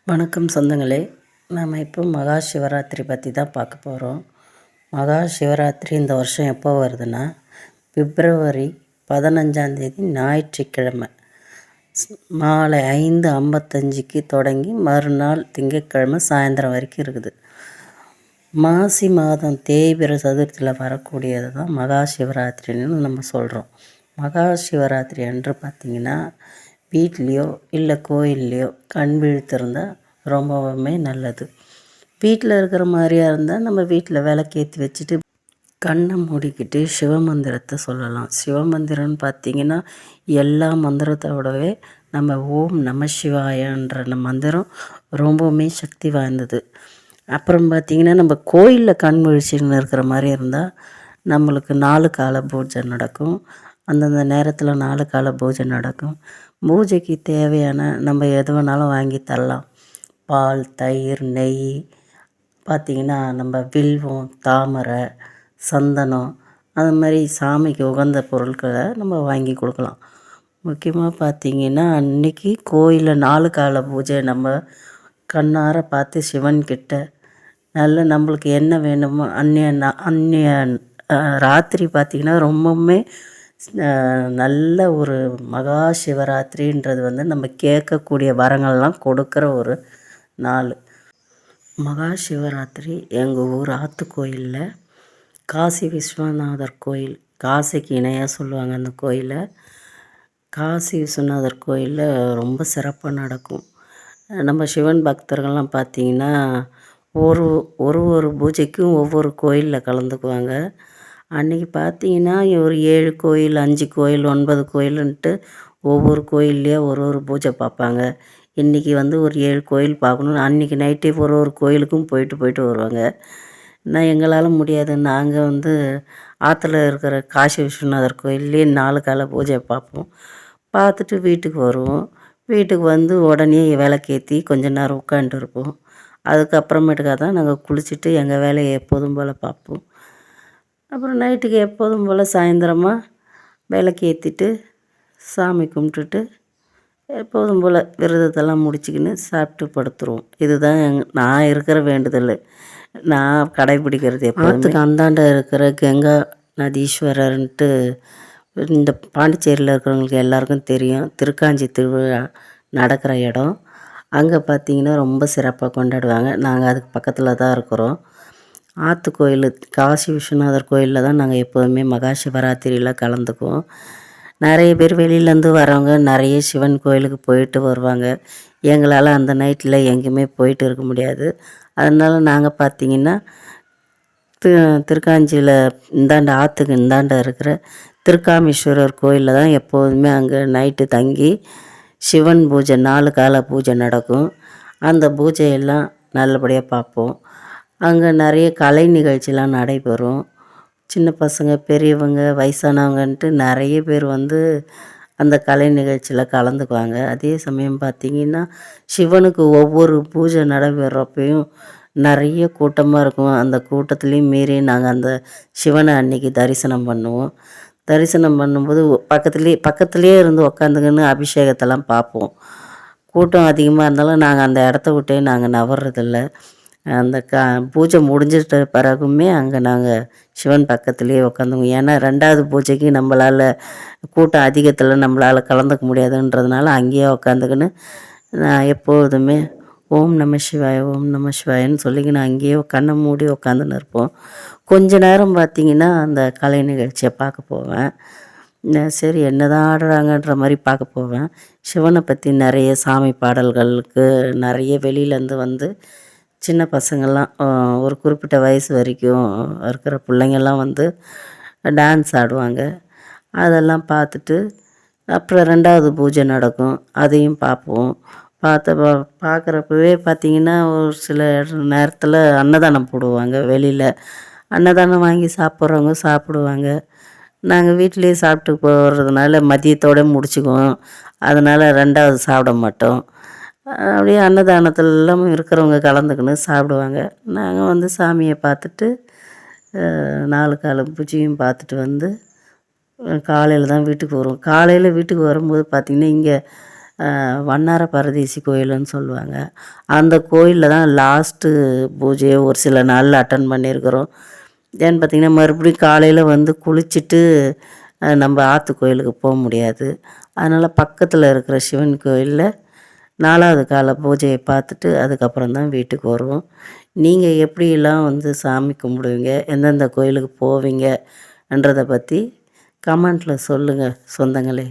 வணக்கம் சொந்தங்களே. நாம் இப்போ மகா சிவராத்திரி பற்றி தான் பார்க்க போகிறோம். மகா சிவராத்திரி இந்த வருஷம் எப்போ வருதுன்னா பிப்ரவரி 15 ஞாயிற்றுக்கிழமை மாலை 5:55க்கு தொடங்கி மறுநாள் திங்கட்கிழமை சாயந்தரம் வரைக்கும் இருக்குது. மாசி மாதம் தேய்பிறை சதுர்த்தியில் வரக்கூடியது தான் மகா சிவராத்திரின்னு நம்ம சொல்கிறோம். மகா சிவராத்திரி அன்று பார்த்திங்கன்னா வீட்லேயோ இல்லை கோயில்லையோ கண் விழித்திருந்தால் ரொம்பவுமே நல்லது. வீட்டில் இருக்கிற மாதிரியாக இருந்தால் நம்ம வீட்டில் விளக்கேற்றி வச்சுட்டு கண்ணை மூடிக்கிட்டு சிவமந்திரத்தை சொல்லலாம். சிவமந்திரம்னு பார்த்திங்கன்னா எல்லா மந்திரத்தை விடவே நம்ம ஓம் நம சிவாயன்ற மந்திரம் ரொம்பவுமே சக்தி வாய்ந்தது. அப்புறம் பார்த்திங்கன்னா நம்ம கோயிலில் கண் விழிச்சின்னு இருக்கிற மாதிரி இருந்தால் நம்மளுக்கு 4 கால பூஜை நடக்கும். அந்தந்த நேரத்தில் 4 கால பூஜை நடக்கும். பூஜைக்கு தேவையான நம்ம எது வேணாலும் வாங்கி தரலாம். பால், தயிர், நெய், பார்த்திங்கன்னா நம்ம வில்வம், தாமரை, சந்தனம், அது மாதிரி சாமிக்கு உகந்த பொருட்களை நம்ம வாங்கி கொடுக்கலாம். முக்கியமாக பார்த்திங்கன்னா அன்றைக்கி கோயிலில் 4 கால பூஜை நம்ம கண்ணார பார்த்து சிவன்கிட்ட நல்ல நம்மளுக்கு என்ன வேணுமோ அன்றைய ராத்திரி பார்த்திங்கன்னா ரொம்பவுமே நல்ல ஒரு மகா சிவராத்திரின்றது நம்ம கேட்கக்கூடிய வரங்கள்லாம் கொடுக்குற ஒரு நாள். மகா சிவராத்திரி எங்கள் ஊர் ஆற்று கோயிலில் காசி விஸ்வநாதர் கோயில், காசிக்கு இணையாக சொல்லுவாங்க அந்த கோயிலை. காசி விஸ்வநாதர் கோயிலில் ரொம்ப சிறப்பாக நடக்கும். நம்ம சிவன் பக்தர்கள்லாம் பார்த்திங்கன்னா ஒரு ஒரு பூஜைக்கும் ஒவ்வொரு கோயிலில் கலந்துக்குவாங்க. அன்றைக்கி பார்த்திங்கன்னா ஒரு 7 கோயில், 5 கோயில், 9 கோயிலுன்ட்டு ஒவ்வொரு கோயில்லையே ஒரு பூஜை பார்ப்பாங்க. இன்றைக்கி ஒரு 7 கோயில் பார்க்கணும். அன்றைக்கி நைட்டே ஒரு கோயிலுக்கும் போயிட்டு வருவாங்க. நான் எங்களால் முடியாது. நாங்கள் ஆற்றுல இருக்கிற காசி விஸ்வநாதர் கோயில்லேயே 4 கால பூஜை பார்ப்போம். பார்த்துட்டு வீட்டுக்கு வருவோம். வீட்டுக்கு உடனே விளக்கேற்றி கொஞ்ச நேரம் உட்காந்துட்டு இருப்போம். அதுக்கப்புறமேட்டுக்காக தான் நாங்கள் குளிச்சுட்டு எங்கள் வேலையை எப்போதும் போல் பார்ப்போம். அப்புறம் நைட்டுக்கு எப்போதும் போல் சாயந்தரமாக விளக்கேற்றிட்டு சாமி கும்பிட்டுட்டு எப்போதும் போல் விரதத்தெல்லாம் முடிச்சுக்கின்னு சாப்பிட்டு படுத்துருவோம். இதுதான் நான் இருக்கிற வேண்டுதல். நான் கடைப்பிடிக்கிறது எப்போதுக்கு அந்தாண்ட இருக்கிற கங்கா நதீஸ்வரர்ன்ட்டு இந்த பாண்டிச்சேரியில் இருக்கிறவங்களுக்கு எல்லாருக்கும் தெரியும். திருக்காஞ்சி திருவிழா நடக்கிற இடம். அங்கே பார்த்திங்கன்னா ரொம்ப சிறப்பாக கொண்டாடுவாங்க. நாங்கள் அதுக்கு பக்கத்தில் தான் இருக்கிறோம். ஆற்று கோயில் காசி விஸ்வநாதர் கோயிலில் தான் நாங்கள் எப்போதுமே மகா சிவராத்திரியில் கலந்துக்குவோம். நிறைய பேர் வெளியிலேருந்து வரவங்க நிறைய சிவன் கோயிலுக்கு போயிட்டு வருவாங்க. எங்களால் அந்த நைட்டில் எங்கேயுமே போயிட்டு இருக்க முடியாது. அதனால் நாங்கள் பார்த்திங்கன்னா திருக்காஞ்சியில் இந்தாண்ட ஆற்றுக்கு இந்தாண்ட இருக்கிற திருக்காமீஸ்வரர் கோயிலில் தான் எப்போதுமே அங்கே நைட்டு தங்கி சிவன் பூஜை 4 கால பூஜை நடக்கும். அந்த பூஜையெல்லாம் நல்லபடியாக பார்ப்போம். அங்கே நிறைய கலை நிகழ்ச்சிலாம் நடைபெறும். சின்ன பசங்க, பெரியவங்க, வயசானவங்கன்ட்டு நிறைய பேர் அந்த கலை நிகழ்ச்சியில் கலந்துக்குவாங்க. அதே சமயம் பார்த்திங்கன்னா சிவனுக்கு ஒவ்வொரு பூஜை நடைபெறப்பையும் நிறைய கூட்டமாக இருக்கும். அந்த கூட்டத்துலேயும் மீறி நாங்கள் அந்த சிவனை அன்றைக்கி தரிசனம் பண்ணுவோம். தரிசனம் பண்ணும்போது பக்கத்துலேயே இருந்து உக்காந்துக்கின்னு அபிஷேகத்தெல்லாம் பார்ப்போம். கூட்டம் அதிகமாக இருந்தாலும் நாங்கள் அந்த இடத்த விட்டே நாங்கள் நவர்றதில்ல. அந்த பூஜை முடிஞ்சிட்ட பிறகுமே அங்கே நாங்கள் சிவன் பக்கத்துலேயே உக்காந்துக்குவோம். ஏன்னா 2வது பூஜைக்கு நம்மளால் கூட்டம் அதிகத்தில் நம்மளால் கலந்துக்க முடியாதுன்றதுனால அங்கேயே உக்காந்துக்கின்னு நான் எப்போதுமே ஓம் நம சிவாய ஓம் நம சிவாயன்னு சொல்லிக்கின்னு அங்கேயே கண்ணை மூடி உக்காந்துன்னு இருப்போம். கொஞ்ச நேரம் பார்த்திங்கன்னா அந்த கலை நிகழ்ச்சியை பார்க்க போவேன். சரி என்ன தான் ஆடுறாங்கன்ற மாதிரி பார்க்க போவேன். சிவனை பற்றி நிறைய சாமி பாடல்களுக்கு நிறைய வெளியிலேருந்து சின்ன பசங்கள்லாம் ஒரு குறிப்பிட்ட வயசு வரைக்கும் இருக்கிற பிள்ளைங்கள்லாம் டான்ஸ் ஆடுவாங்க. அதெல்லாம் பார்த்துட்டு அப்புறம் 2வது பூஜை நடக்கும். அதையும் பார்ப்போம். பார்க்குறப்பவே பார்த்திங்கன்னா ஒரு சில நேரத்தில் அன்னதானம் போடுவாங்க. வெளியில் அன்னதானம் வாங்கி சாப்பிட்றவங்க சாப்பிடுவாங்க. நாங்கள் வீட்டிலையே சாப்பிட்டு போகிறதுனால மதியத்தோடு முடிச்சுக்குவோம். அதனால் 2வது சாப்பிட மாட்டோம். அப்படியே அன்னதானத்திலலாம் இருக்கிறவங்க கலந்துக்கின்னு சாப்பிடுவாங்க. நாங்கள் சாமியை பார்த்துட்டு 4 கால பூஜையும் பார்த்துட்டு காலையில் தான் வீட்டுக்கு வருவோம். காலையில் வீட்டுக்கு வரும்போது பார்த்திங்கன்னா இங்கே வண்ணார பரதேசி கோயிலுன்னு சொல்லுவாங்க. அந்த கோயிலில் தான் லாஸ்ட்டு பூஜையை ஒரு சில நாளில் அட்டன் பண்ணியிருக்கிறோம். ஏன்னு பார்த்திங்கன்னா மறுபடியும் காலையில் வந்து குளிச்சுட்டு நம்ம ஆற்று கோயிலுக்கு போக முடியாது. அதனால் பக்கத்தில் இருக்கிற சிவன் கோயிலில் 4வது கால பூஜையை பார்த்துட்டு அதுக்கப்புறம் தான் வீட்டுக்கு வருவோம். நீங்கள் எப்படிலாம் வந்து சாமி கும்பிடுவீங்க, எந்தெந்த கோயிலுக்கு போவீங்கன்றதை பற்றி கமெண்ட்டில் சொல்லுங்கள் சொந்தங்களே.